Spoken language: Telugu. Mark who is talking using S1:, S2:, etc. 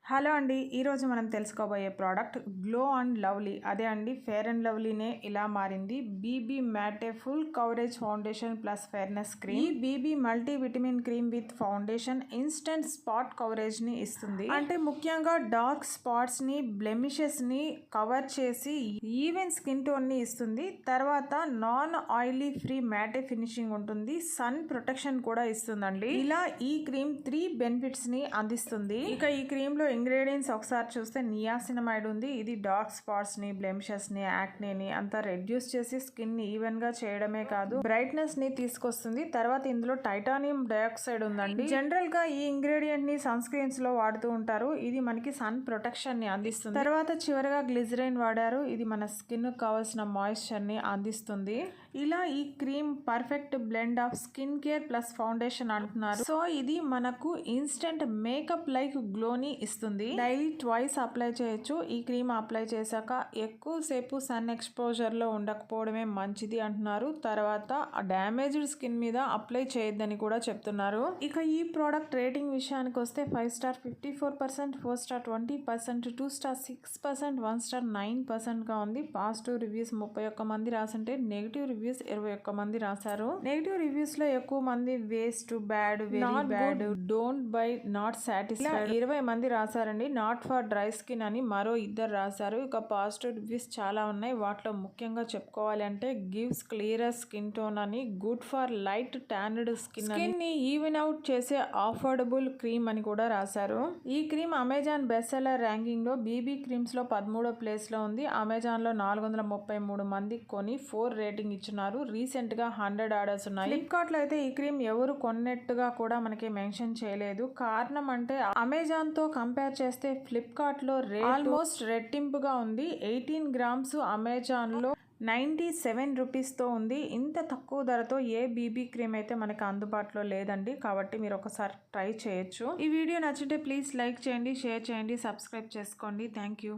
S1: హలో అండి, ఈరోజు మనం తెలుసుకోబోయే ప్రోడక్ట్ గ్లో అండ్ లవ్లీ. అదే అండి, ఫెయిర్ అండ్ లవ్లీనే ఇలా మారింది. BB matte full coverage foundation plus fairness cream. ఈ BB multi vitamin cream with foundation instant spot coverage ని ఇస్తుంది. అంటే ముఖ్యంగా డార్క్ స్పాట్స్ ని, బ్లెమిషెస్ ని కవర్ చేసి ఈవెన్ స్కిన్ టోన్ ని ఇస్తుంది. తర్వాత non oily free matte finishing ఉంటుంది. సన్ ప్రొటెక్షన్ కూడా ఇస్తుందండి. ఇలా ఈ క్రీమ్ 3 బెనిఫిట్స్ ని అందిస్తుంది. ఇక ఈ క్రీమ్ లో ఇంగ్రీడియంట్స్ ఒకసారి చూస్తే నియాసినమైడ్ ఉంది. ఇది డార్క్ స్పాట్స్ ని, బ్లెమిషెస్ ని, యాక్నేని అంతా రెడ్యూస్ చేసి స్కిన్ ని ఈవెన్ గా చేయడమే కాదు, బ్రైట్నెస్ ని తీసుకొస్తుంది. తర్వాత ఇందులో టైటానియం డయాక్సైడ్ ఉందండి. జనరల్ గా ఈ ఇంగ్రీడియంట్ ని సన్ స్క్రీన్స్ లో వాడుతూ ఉంటారు. ఇది మనకి సన్ ప్రొటెక్షన్ ని అందిస్తుంది. తర్వాత చివరగా గ్లిజరైన్ వాడారు. ఇది మన స్కిన్ కావాల్సిన మాయిశ్చర్ ని అందిస్తుంది. ఇలా ఈ cream perfect blend of skin care plus foundation అంటున్నారు. సో ఇది మనకు ఇన్స్టెంట్ మేకప్ లైక్ గ్లోని ఇస్తుంది. డైలీ ట్వైస్ అప్లై చేయొచ్చు. ఈ క్రీమ్ అప్లై చేశాక ఎక్కువసేపు సన్ ఎక్స్పోజర్ లో ఉండకపోవడమే మంచిది అంటున్నారు. తర్వాత డ్యామేజ్డ్ స్కిన్ మీద అప్లై చేయొద్దని కూడా చెప్తున్నారు. ఇక ఈ ప్రోడక్ట్ రేటింగ్ విషయానికి వస్తే 5 స్టార్ 54%, 4 స్టార్ 20%, 2 స్టార్ 6%, 1 స్టార్ 9% గా ఉంది. పాజిటివ్ రివ్యూస్ 31 మంది రాసుంటే నెగిటివ్ రివ్యూస్ 21 మంది రాశారు. నెగిటివ్ రివ్యూస్ లో ఎక్కువ మంది waste, bad, very bad, don't by, not satisfied 20 మంది రాశారండి. నాట్ ఫర్ డ్రై స్కిన్ అని మరో 2 రాశారు. ఇక పాజిటివ్ రివ్యూస్ చాలా ఉన్నాయి. వాటిలో ముఖ్యంగా చెప్పుకోవాలి అంటే గివ్స్ క్లియర్ స్కిన్ టోన్ అని, గుడ్ ఫర్ లైట్ టాన్డ్ స్కిన్ ని ఈవెన్ అవుట్ చేసే అఫోర్డబుల్ క్రీమ్ అని కూడా రాశారు. ఈ cream Amazon best seller ranking లో బీబీ క్రీమ్స్ లో 13వ ప్లేస్ లో ఉంది. అమెజాన్ లో 433 మంది కొని 4 రేటింగ్ ఇచ్చున్నారు. రీసెంట్ గా 100 ఆర్డర్స్ ఉన్నాయి. ఫ్లిప్కార్ట్ లో అయితే ఈ క్రీమ్ ఎవరు కొన్నట్టుగా కూడా మనకి మెన్షన్ చేయలేదు. కారణం అంటే అమెజాన్ తో కంపేర్ చేస్తే ఫ్లిప్కార్ట్ లో రేట్ ఆల్మోస్ట్ రెట్టింపుగా ఉంది. 18 గ్రామ్స్ అమెజాన్ లో 97 రూపీస్తో ఉంది. ఇంత తక్కువ ధరతో ఏ బీబీ క్రీమ్ అయితే మనకు అందుబాటులో లేదండి. కాబట్టి మీరు ఒకసారి ట్రై చేయొచ్చు. ఈ వీడియో నచ్చితే ప్లీజ్ లైక్ చేయండి, షేర్ చేయండి, సబ్స్క్రైబ్ చేసుకోండి. Thank you.